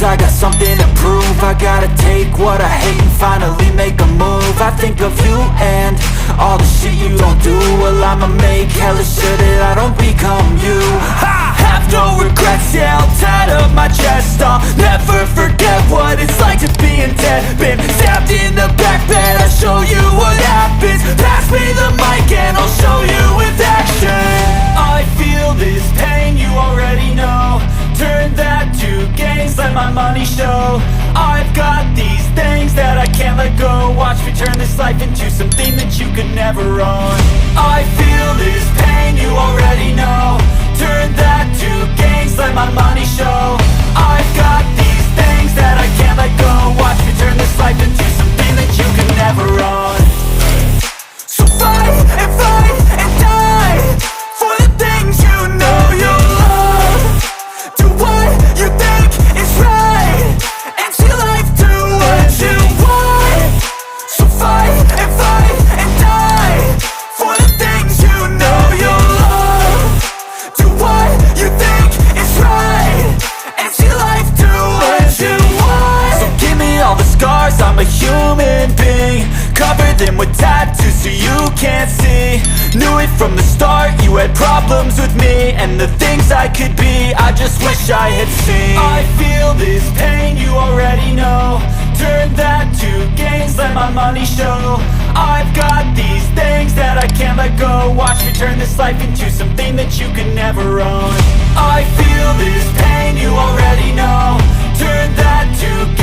I got something to prove. I gotta take what I hate and finally make a move. I think of you and all the shit you don't do. Well, I'ma make hella sure that I don't become you. I have no regrets, yeah, I'll tie up my chest. I'll never forget what it's like to be in debt. Been stabbed in the back bed, I'll show you what happens. Pass me the mic and I'll show you with action. I feel this pain, you already know. Turn that to gains, let my money show. I've got these things that I can't let go. Watch me turn this life into something that you could never own. I feel this pain, you already know. Turn that to gains, let my money show. I've got these things that I can't let go. Watch me turn this life into something that you could never own. So fight and die for the things you know you love. Do what you think is right and see life do what you want. So fight and die for the things you know you love. Do what you think is right and see life do what you want. So give me all the scars, I'm a human being. Cover them with tattoos so you can't see. Knew it from the start, you had problems with me and the things I could be, I just wish I had seen. I feel this pain, you already know. Turn that to gains, let my money show. I've got these things that I can't let go. Watch me turn this life into something that you could never own. I feel this pain, you already know. Turn that to